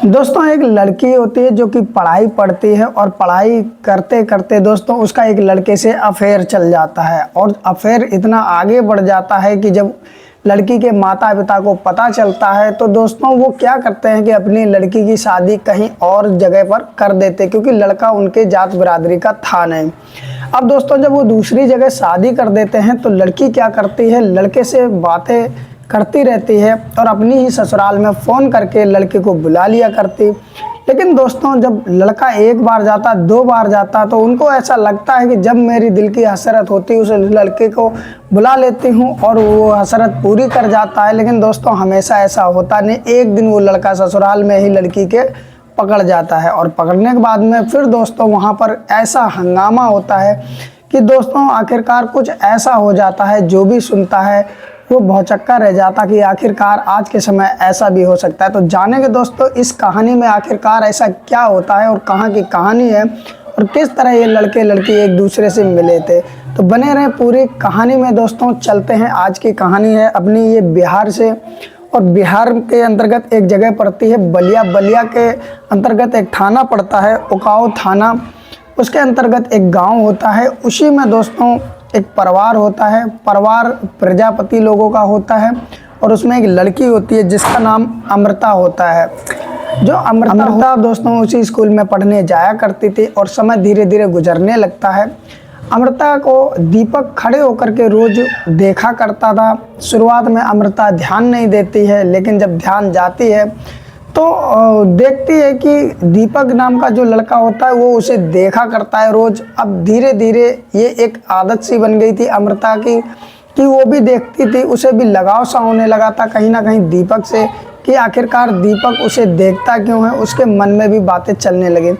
दोस्तों एक लड़की होती है जो कि पढ़ाई पढ़ती है और पढ़ाई करते करते दोस्तों उसका एक लड़के से अफेयर चल जाता है और अफेयर इतना आगे बढ़ जाता है कि जब लड़की के माता पिता को पता चलता है तो दोस्तों वो क्या करते हैं कि अपनी लड़की की शादी कहीं और जगह पर कर देते, क्योंकि लड़का उनके जात बिरादरी का था नहीं। अब दोस्तों जब वो दूसरी जगह शादी कर देते हैं तो लड़की क्या करती है, लड़के से बातें करती रहती है और अपनी ही ससुराल में फ़ोन करके लड़के को बुला लिया करती। लेकिन दोस्तों जब लड़का एक बार जाता, दो बार जाता, तो उनको ऐसा लगता है कि जब मेरी दिल की हसरत होती है उस लड़के को बुला लेती हूँ और वो हसरत पूरी कर जाता है। लेकिन दोस्तों हमेशा ऐसा होता नहीं। एक दिन वो लड़का ससुराल में ही लड़की के पकड़ जाता है और पकड़ने के बाद में फिर दोस्तों वहाँ पर ऐसा हंगामा होता है कि दोस्तों आखिरकार कुछ ऐसा हो जाता है, जो भी सुनता है वो भौचक्का रह जाता कि आखिरकार आज के समय ऐसा भी हो सकता है। तो जानेंगे दोस्तों इस कहानी में आखिरकार ऐसा क्या होता है और कहाँ की कहानी है और किस तरह ये लड़के लड़की एक दूसरे से मिले थे। तो बने रहें पूरी कहानी में दोस्तों। चलते हैं, आज की कहानी है अपनी ये बिहार से, और बिहार के अंतर्गत एक जगह पड़ती है बलिया। बलिया के अंतर्गत एक थाना पड़ता है उकाऊ थाना, उसके अंतर्गत एक गाँव होता है। उसी में दोस्तों एक परिवार होता है, परिवार प्रजापति लोगों का होता है और उसमें एक लड़की होती है जिसका नाम अमृता होता है। जो अमृता दोस्तों उसी स्कूल में पढ़ने जाया करती थी और समय धीरे धीरे गुजरने लगता है। अमृता को दीपक खड़े होकर के रोज देखा करता था। शुरुआत में अमृता ध्यान नहीं देती है, लेकिन जब ध्यान जाती है तो देखती है कि दीपक नाम का जो लड़का होता है वो उसे देखा करता है रोज़। अब धीरे धीरे ये एक आदत सी बन गई थी अमृता की कि वो भी देखती थी, उसे भी लगाव सा होने लगा था कहीं ना कहीं दीपक से कि आखिरकार दीपक उसे देखता क्यों है। उसके मन में भी बातें चलने लगी।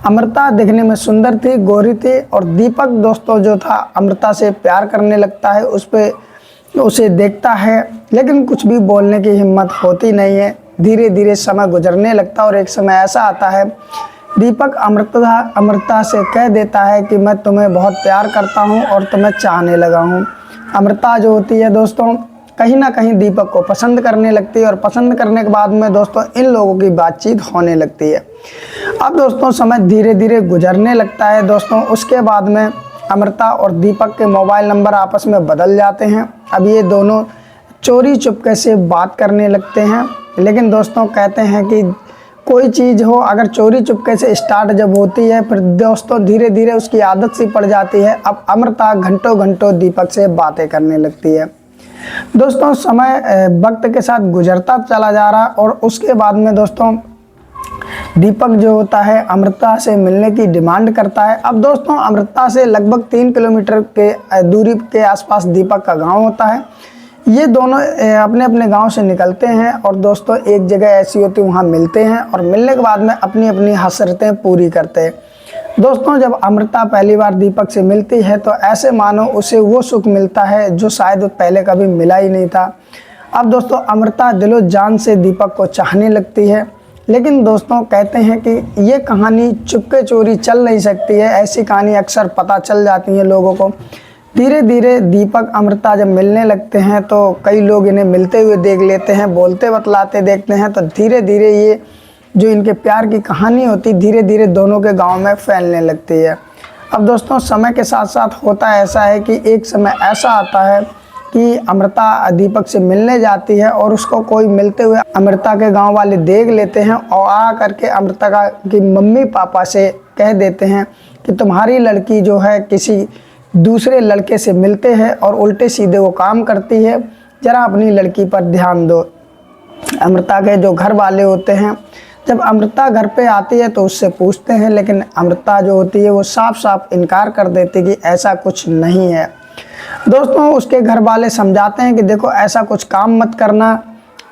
अमृता दिखने में सुंदर थी, गोरी थी और दीपक दोस्तों जो था अमृता से प्यार करने लगता है, उसे देखता है, लेकिन कुछ भी बोलने की हिम्मत होती नहीं है। धीरे धीरे समय गुजरने लगता है और एक समय ऐसा आता है दीपक अमृता से कह देता है कि मैं तुम्हें बहुत प्यार करता हूं और तुम्हें चाहने लगा हूं। अमृता जो होती है दोस्तों कहीं ना कहीं दीपक को पसंद करने लगती है और पसंद करने के बाद में दोस्तों इन लोगों की बातचीत होने लगती है। अब दोस्तों समय धीरे धीरे गुजरने लगता है दोस्तों। उसके बाद में अमृता और दीपक के मोबाइल नंबर आपस में बदल जाते हैं। अब ये दोनों चोरी चुपके से बात करने लगते हैं। लेकिन दोस्तों कहते हैं कि कोई चीज़ हो अगर चोरी चुपके से स्टार्ट जब होती है फिर दोस्तों धीरे धीरे उसकी आदत सी पड़ जाती है। अब अमृता घंटों घंटों दीपक से बातें करने लगती है। दोस्तों समय वक्त के साथ गुजरता चला जा रहा और उसके बाद में दोस्तों दीपक जो होता है अमृता से मिलने की डिमांड करता है। अब दोस्तों अमृता से लगभग 3 किलोमीटर के दूरी के आसपास दीपक का गांव होता है। ये दोनों अपने अपने गांव से निकलते हैं और दोस्तों एक जगह ऐसी होती है वहाँ मिलते हैं और मिलने के बाद में अपनी अपनी हसरतें पूरी करते हैं। दोस्तों जब अमृता पहली बार दीपक से मिलती है तो ऐसे मानो उसे वो सुख मिलता है जो शायद पहले कभी मिला ही नहीं था। अब दोस्तों अमृता दिलो जान से दीपक को चाहने लगती है। लेकिन दोस्तों कहते हैं कि ये कहानी चुपके चोरी चल नहीं सकती है, ऐसी कहानी अक्सर पता चल जाती है लोगों को। धीरे धीरे दीपक अमृता जब मिलने लगते हैं तो कई लोग इन्हें मिलते हुए देख लेते हैं, बोलते बतलाते देखते हैं, तो धीरे धीरे ये जो इनके प्यार की कहानी होती धीरे धीरे दोनों के गांव में फैलने लगती है। अब दोस्तों समय के साथ साथ होता ऐसा है कि एक समय ऐसा आता है कि अमृता दीपक से मिलने जाती है और उसको कोई मिलते हुए अमृता के गांव वाले देख लेते हैं और आ करके अमृता की मम्मी पापा से कह देते हैं कि तुम्हारी लड़की जो है किसी दूसरे लड़के से मिलते हैं और उल्टे सीधे वो काम करती है, ज़रा अपनी लड़की पर ध्यान दो। अमृता के जो घर वाले होते हैं जब अमृता घर पे आती है तो उससे पूछते हैं, लेकिन अमृता जो होती है वो साफ साफ इनकार कर देती कि ऐसा कुछ नहीं है। दोस्तों उसके घर वाले समझाते हैं कि देखो ऐसा कुछ काम मत करना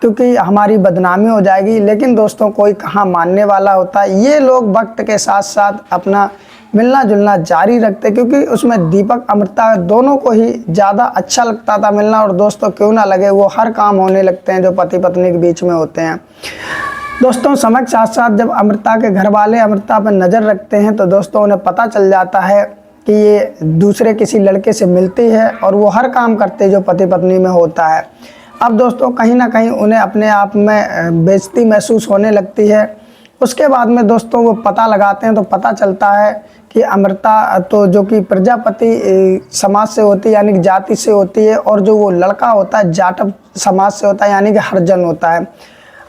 क्योंकि हमारी बदनामी हो जाएगी। लेकिन दोस्तों कोई कहाँ मानने वाला होता है। ये लोग वक्त के साथ साथ अपना मिलना जुलना जारी रखते क्योंकि उसमें दीपक अमृता दोनों को ही ज़्यादा अच्छा लगता था मिलना। और दोस्तों क्यों ना लगे वो हर काम होने लगते हैं जो पति पत्नी के बीच में होते हैं। दोस्तों समय के साथ साथ जब अमृता के घर वाले अमृता पर नज़र रखते हैं तो दोस्तों उन्हें पता चल जाता है कि ये दूसरे किसी लड़के से मिलती है और वो हर काम करते जो पति पत्नी में होता है। अब दोस्तों कहीं ना कहीं उन्हें अपने आप में बेइज्जती महसूस होने लगती है उसके बाद में दोस्तों वो पता लगाते हैं तो पता चलता है कि अमृता तो जो कि प्रजापति समाज से होती है यानी कि जाति से होती है, और जो वो लड़का होता है जाटव समाज से होता है यानी कि हरिजन होता है।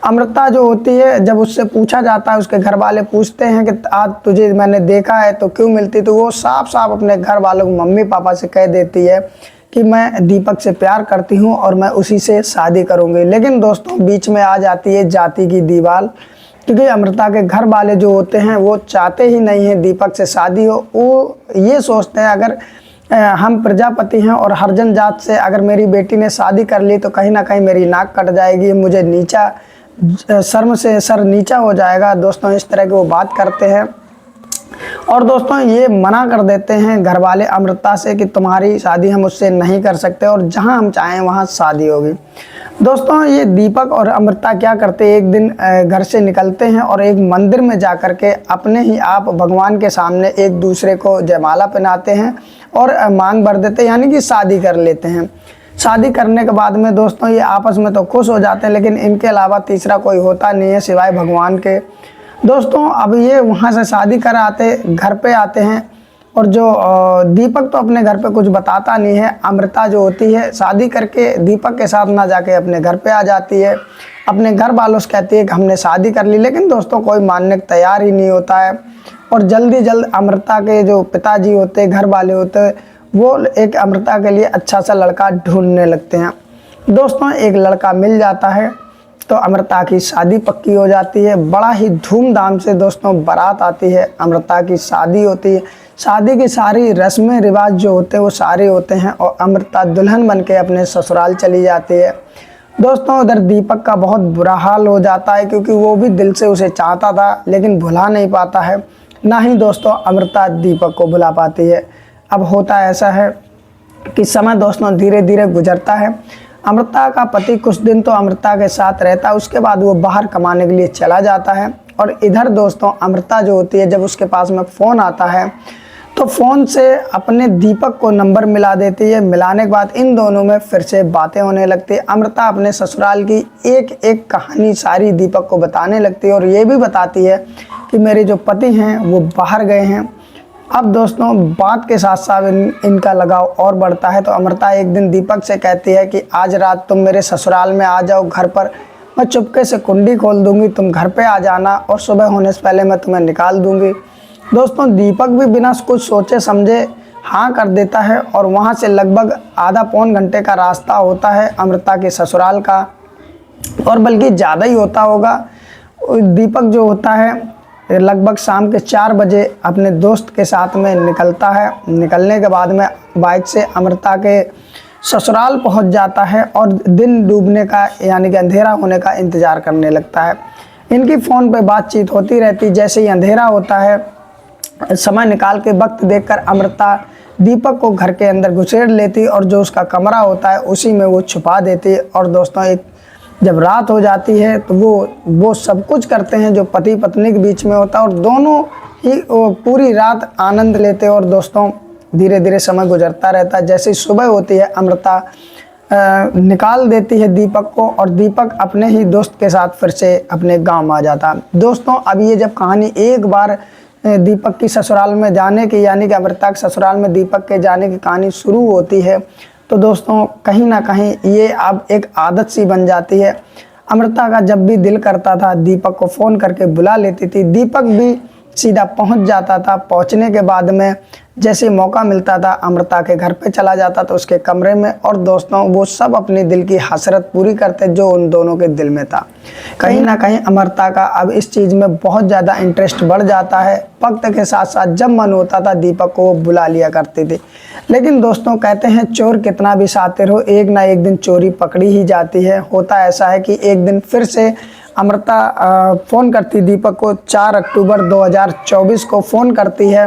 अमृता जो होती है जब उससे पूछा जाता है, उसके घर वाले पूछते हैं कि आज तुझे मैंने देखा है तो क्यों मिलती, तो वो साफ साफ अपने घर वालों को मम्मी पापा से कह देती है कि मैं दीपक से प्यार करती हूँ और मैं उसी से शादी करूँगी। लेकिन दोस्तों बीच में आ जाती है जाति की दीवार, क्योंकि अमृता के घर वाले जो होते हैं वो चाहते ही नहीं हैं दीपक से शादी हो। वो ये सोचते हैं अगर हम प्रजापति हैं और हरिजन जात से अगर मेरी बेटी ने शादी कर ली तो कहीं ना कहीं मेरी नाक कट जाएगी, मुझे नीचा शर्म से सर नीचा हो जाएगा। दोस्तों इस तरह की वो बात करते हैं और दोस्तों ये मना कर देते हैं घर वाले अमृता से कि तुम्हारी शादी हम उससे नहीं कर सकते और जहां हम चाहें वहां शादी होगी। दोस्तों ये दीपक और अमृता क्या करते हैं, एक दिन घर से निकलते हैं और एक मंदिर में जा कर के अपने ही आप भगवान के सामने एक दूसरे को जयमाला पहनाते हैं और मांग भर देते हैं यानी कि शादी कर लेते हैं। शादी करने के बाद में दोस्तों ये आपस में तो खुश हो जाते हैं, लेकिन इनके अलावा तीसरा कोई होता नहीं है सिवाय भगवान के। दोस्तों अब ये वहाँ से शादी कर आते घर पे आते हैं और जो दीपक तो अपने घर पे कुछ बताता नहीं है, अमृता जो होती है शादी करके दीपक के साथ ना जाके अपने घर पे आ जाती है। अपने घर वालों से कहती है कि हमने शादी कर ली, लेकिन दोस्तों कोई मानने को तैयार ही नहीं होता है और जल्द अमृता के जो पिताजी होते घर वाले होते वो एक अमृता के लिए अच्छा सा लड़का ढूंढने लगते हैं। दोस्तों एक लड़का मिल जाता है तो अमृता की शादी पक्की हो जाती है। बड़ा ही धूमधाम से दोस्तों बारात आती है, अमृता की शादी होती है। शादी की सारी रस्में रिवाज जो होते हैं वो सारे होते हैं और अमृता दुल्हन बन के अपने ससुराल चली जाती है। दोस्तों उधर दीपक का बहुत बुरा हाल हो जाता है क्योंकि वो भी दिल से उसे चाहता था लेकिन भुला नहीं पाता है, ना ही दोस्तों अमृता दीपक को भुला पाती है। अब होता ऐसा है कि समय दोस्तों धीरे धीरे गुजरता है। अमृता का पति कुछ दिन तो अमृता के साथ रहता है, उसके बाद वो बाहर कमाने के लिए चला जाता है। और इधर दोस्तों अमृता जो होती है जब उसके पास में फ़ोन आता है तो फ़ोन से अपने दीपक को नंबर मिला देती है। मिलाने के बाद इन दोनों में फिर से बातें होने लगती है। अमृता अपने ससुराल की एक एक कहानी सारी दीपक को बताने लगती है और ये भी बताती है कि मेरे जो पति हैं वो बाहर गए हैं। अब दोस्तों बात के साथ साथ इनका लगाव और बढ़ता है। तो अमृता एक दिन दीपक से कहती है कि आज रात तुम मेरे ससुराल में आ जाओ घर पर, मैं चुपके से कुंडी खोल दूंगी, तुम घर पे आ जाना और सुबह होने से पहले मैं तुम्हें निकाल दूंगी। दोस्तों दीपक भी बिना कुछ सोचे समझे हाँ कर देता है और वहाँ से लगभग आधा पौन घंटे का रास्ता होता है अमृता के ससुराल का, और बल्कि ज़्यादा ही होता होगा। दीपक जो होता है लगभग शाम के 4 बजे अपने दोस्त के साथ में निकलता है। निकलने के बाद में बाइक से अमृता के ससुराल पहुंच जाता है और दिन डूबने का यानी कि अंधेरा होने का इंतज़ार करने लगता है। इनकी फ़ोन पे बातचीत होती रहती। जैसे ही अंधेरा होता है समय निकाल के वक्त देखकर अमृता दीपक को घर के अंदर घुसेड़ लेती और जो उसका कमरा होता है उसी में वो छुपा देती। और दोस्तों एक जब रात हो जाती है तो वो सब कुछ करते हैं जो पति पत्नी के बीच में होता है और दोनों ही पूरी रात आनंद लेते हैं। और दोस्तों धीरे धीरे समय गुजरता रहता है। जैसे ही सुबह होती है अमृता निकाल देती है दीपक को और दीपक अपने ही दोस्त के साथ फिर से अपने गांव आ जाता है। दोस्तों अब ये जब कहानी एक बार दीपक की ससुराल में जाने की यानी कि अमृता के ससुराल में दीपक के जाने की कहानी शुरू होती है तो दोस्तों कहीं ना कहीं ये अब एक आदत सी बन जाती है। अमृता का जब भी दिल करता था दीपक को फ़ोन करके बुला लेती थी, दीपक भी सीधा पहुंच जाता था। पहुंचने के बाद में जैसे मौका मिलता था अमृता के घर पे चला जाता था उसके कमरे में और दोस्तों वो सब अपने दिल की हसरत पूरी करते जो उन दोनों के दिल में था। कहीं ना कहीं अमृता का अब इस चीज़ में बहुत ज़्यादा इंटरेस्ट बढ़ जाता है। वक्त के साथ साथ जब मन होता था दीपक को वो बुला लिया करती थी। लेकिन दोस्तों कहते हैं चोर कितना भी शातिर हो एक ना एक दिन चोरी पकड़ी ही जाती है। होता ऐसा है कि एक दिन फिर से अमृता फ़ोन करती दीपक को 4 अक्टूबर 2024 को फ़ोन करती है,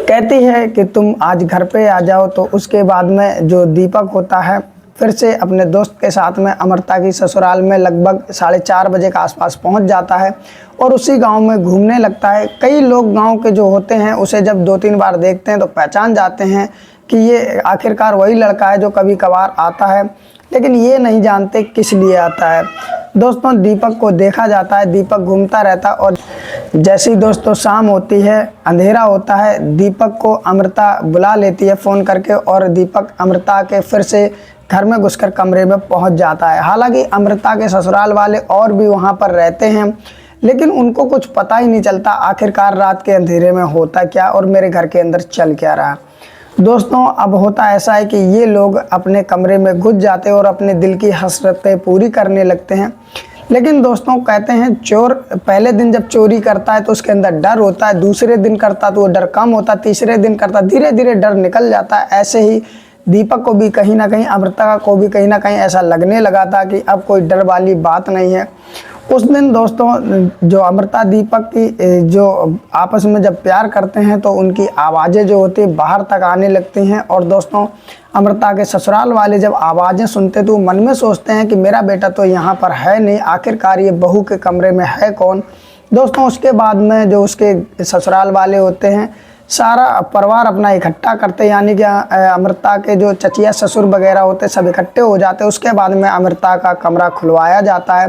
कहती है कि तुम आज घर पे आ जाओ। तो उसके बाद में जो दीपक होता है फिर से अपने दोस्त के साथ में अमृता की ससुराल में लगभग 4:30 बजे के आसपास पहुंच जाता है और उसी गांव में घूमने लगता है। कई लोग गांव के जो होते हैं उसे जब 2-3 बार देखते हैं तो पहचान जाते हैं कि ये आखिरकार वही लड़का है जो कभी कभार आता है। लेकिन ये नहीं जानते किस लिए आता है। दोस्तों दीपक को देखा जाता है, दीपक घूमता रहता है और जैसे ही दोस्तों शाम होती है, अंधेरा होता है, दीपक को अमृता बुला लेती है फ़ोन करके और दीपक अमृता के फिर से घर में घुसकर कमरे में पहुंच जाता है। हालांकि अमृता के ससुराल वाले और भी वहां पर रहते हैं, लेकिन उनको कुछ पता ही नहीं चलता आखिरकार रात के अंधेरे में होता क्या और मेरे घर के अंदर चल क्या रहा। दोस्तों अब होता ऐसा है कि ये लोग अपने कमरे में घुस जाते हैं और अपने दिल की हसरतें पूरी करने लगते हैं। लेकिन दोस्तों कहते हैं चोर पहले दिन जब चोरी करता है तो उसके अंदर डर होता है, दूसरे दिन करता तो वो डर कम होता, तीसरे दिन करता, धीरे धीरे डर निकल जाता है। ऐसे ही दीपक को भी कहीं ना कहीं, अमृता को भी कहीं ना कहीं ऐसा लगने लगा था कि अब कोई डर वाली बात नहीं है। उस दिन दोस्तों जो अमृता दीपक की जो आपस में जब प्यार करते हैं तो उनकी आवाज़ें जो होती है बाहर तक आने लगती हैं। और दोस्तों अमृता के ससुराल वाले जब आवाज़ें सुनते तो मन में सोचते हैं कि मेरा बेटा तो यहाँ पर है नहीं, आखिरकार ये बहू के कमरे में है कौन। दोस्तों उसके बाद में जो उसके ससुराल वाले होते हैं सारा परिवार अपना इकट्ठा करते, यानी कि अमृता के जो चचिया ससुर वगैरह होते सब इकट्ठे हो जाते। उसके बाद में अमृता का कमरा खुलवाया जाता है।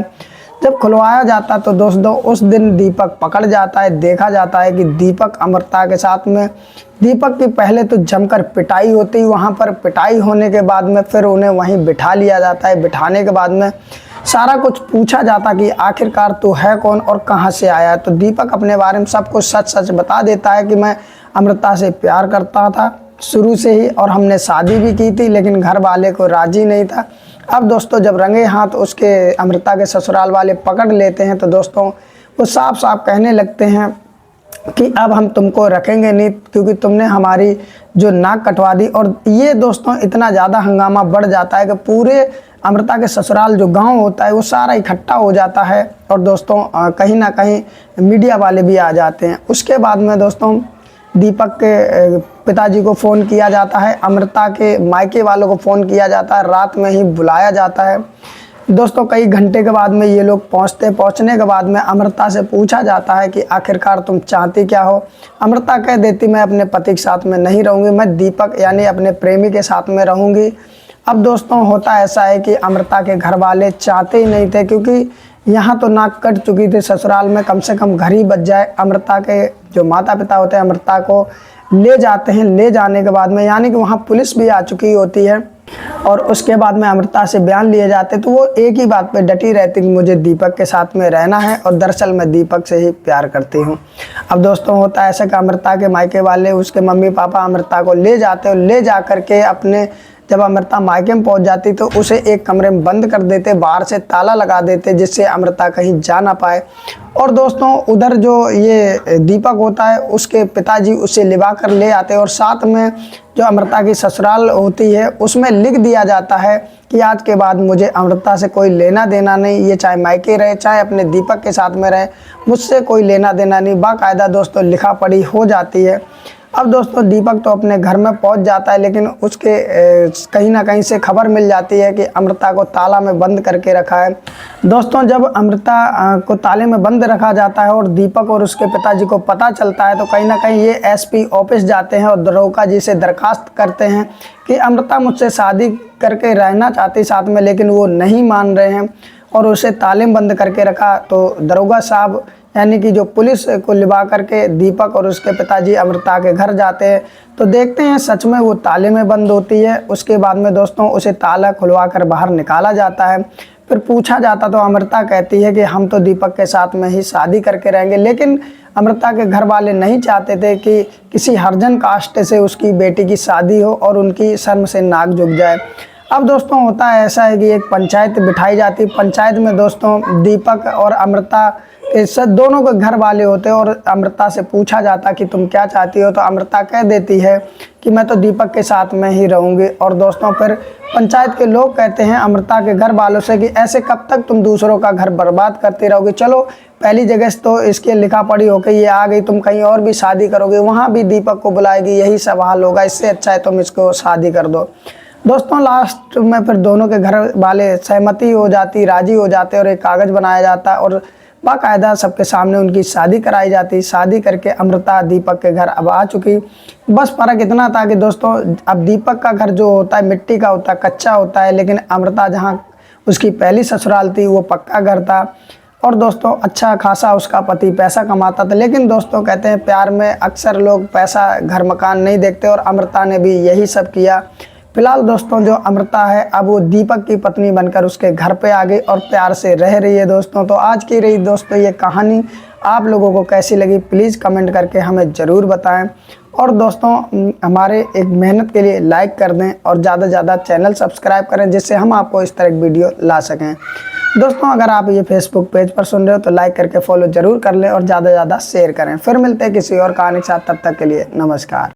जब खुलवाया जाता तो दोस्तों उस दिन दीपक पकड़ जाता है। देखा जाता है कि दीपक अमृता के साथ में, दीपक की पहले तो जमकर पिटाई होती, वहाँ पर पिटाई होने के बाद में फिर उन्हें वहीं बिठा लिया जाता है। बिठाने के बाद में सारा कुछ पूछा जाता कि आखिरकार तू है कौन और कहाँ से आया। तो दीपक अपने बारे में सब कुछ सच सच बता देता है कि मैं अमृता से प्यार करता था शुरू से ही और हमने शादी भी की थी, लेकिन घर वाले को राजी नहीं था। अब दोस्तों जब रंगे हाथ उसके अमृता के ससुराल वाले पकड़ लेते हैं तो दोस्तों वो साफ साफ कहने लगते हैं कि अब हम तुमको रखेंगे नहीं क्योंकि तुमने हमारी जो नाक कटवा दी। और ये दोस्तों इतना ज़्यादा हंगामा बढ़ जाता है कि पूरे अमृता के ससुराल जो गांव होता है वो सारा इकट्ठा हो जाता है और दोस्तों कहीं ना कहीं मीडिया वाले भी आ जाते हैं। उसके बाद में दोस्तों दीपक के पिताजी को फ़ोन किया जाता है, अमृता के मायके वालों को फ़ोन किया जाता है, रात में ही बुलाया जाता है। दोस्तों कई घंटे के बाद में ये लोग पहुंचने के बाद में अमृता से पूछा जाता है कि आखिरकार तुम चाहती क्या हो। अमृता कह देती मैं अपने पति के साथ में नहीं रहूँगी, मैं दीपक यानी अपने प्रेमी के साथ में रहूँगी। अब दोस्तों होता ऐसा है कि अमृता के घर वाले चाहते ही नहीं थे, क्योंकि यहाँ तो नाक कट चुकी थी, ससुराल में कम से कम घर ही बच जाए। अमृता के जो माता पिता होते हैं अमृता को ले जाते हैं, ले जाने के बाद में यानी कि वहाँ पुलिस भी आ चुकी होती है और उसके बाद में अमृता से बयान लिए जाते तो वो एक ही बात पे डटी रहती कि मुझे दीपक के साथ में रहना है और दरअसल मैं दीपक से ही प्यार करती हूँ। अब दोस्तों होता है ऐसा कि अमृता के मायके वाले उसके मम्मी पापा अमृता को ले जाते और ले जा करके अपने, जब अमृता मायके में पहुंच जाती तो उसे एक कमरे में बंद कर देते, बाहर से ताला लगा देते जिससे अमृता कहीं जा ना पाए। और दोस्तों उधर जो ये दीपक होता है उसके पिताजी उसे लिवा कर ले आते और साथ में जो अमृता की ससुराल होती है उसमें लिख दिया जाता है कि आज के बाद मुझे अमृता से कोई लेना देना नहीं, ये चाहे मायके रहे चाहे अपने दीपक के साथ में रहे, मुझसे कोई लेना देना नहीं। बाकायदा दोस्तों लिखा पढ़ी हो जाती है। अब दोस्तों दीपक तो अपने घर में पहुंच जाता है, लेकिन उसके कहीं ना कहीं से खबर मिल जाती है कि अमृता को ताला में बंद करके रखा है। दोस्तों जब अमृता को ताले में बंद रखा जाता है और दीपक और उसके पिताजी को पता चलता है तो कहीं ना कहीं ये एसपी ऑफिस जाते हैं और दरोगा जी से दरखास्त करते हैं कि अमृता मुझसे शादी करके रहना चाहती साथ में, लेकिन वो नहीं मान रहे हैं और उसे ताले में बंद करके रखा। तो दरोगा साहब यानी कि जो पुलिस को लिवा करके दीपक और उसके पिताजी अमृता के घर जाते हैं तो देखते हैं सच में वो ताले में बंद होती है। उसके बाद में दोस्तों उसे ताला खुलवा कर बाहर निकाला जाता है। फिर पूछा जाता तो अमृता कहती है कि हम तो दीपक के साथ में ही शादी करके रहेंगे, लेकिन अमृता के घर वाले नहीं चाहते थे कि किसी हरिजन कास्ट से उसकी बेटी की शादी हो और उनकी शर्म से नाक झुक जाए। अब दोस्तों होता है ऐसा है कि एक पंचायत बिठाई जाती है। पंचायत में दोस्तों दीपक और अमृता के दोनों के घर वाले होते हैं और अमृता से पूछा जाता कि तुम क्या चाहती हो, तो अमृता कह देती है कि मैं तो दीपक के साथ में ही रहूँगी। और दोस्तों फिर पंचायत के लोग कहते हैं अमृता के घर वालों से कि ऐसे कब तक तुम दूसरों का घर बर्बाद करती रहोगे, चलो पहली जगह तो इसके लिखा पढ़ी होकर ये आ गई, तुम कहीं और भी शादी करोगे, वहाँ भी दीपक को बुलाएगी, यही सवाल होगा, इससे अच्छा है तुम इसको शादी कर दो। दोस्तों लास्ट में फिर दोनों के घर वाले सहमति हो जाती, राजी हो जाते और एक कागज़ बनाया जाता और बाकायदा सबके सामने उनकी शादी कराई जाती। शादी करके अमृता दीपक के घर अब आ चुकी। बस फ़र्क इतना था कि दोस्तों अब दीपक का घर जो होता है मिट्टी का होता है, कच्चा होता है, लेकिन अमृता जहाँ उसकी पहली ससुराल थी वो पक्का घर था। और दोस्तों अच्छा खासा उसका पति पैसा कमाता था। लेकिन दोस्तों कहते हैं प्यार में अक्सर लोग पैसा घर मकान नहीं देखते और अमृता ने भी यही सब किया। फिलहाल दोस्तों जो अमृता है अब वो दीपक की पत्नी बनकर उसके घर पे आ गई और प्यार से रह रही है दोस्तों। तो आज की रही दोस्तों ये कहानी आप लोगों को कैसी लगी प्लीज़ कमेंट करके हमें ज़रूर बताएं। और दोस्तों हमारे एक मेहनत के लिए लाइक कर दें और ज़्यादा से ज़्यादा चैनल सब्सक्राइब करें जिससे हम आपको इस तरह की वीडियो ला सकें। दोस्तों अगर आप ये फेसबुक पेज पर सुन रहे हो तो लाइक करके फॉलो ज़रूर कर लें और ज़्यादा से ज़्यादा शेयर करें। फिर मिलते हैं किसी और कहानी के साथ, तब तक के लिए नमस्कार।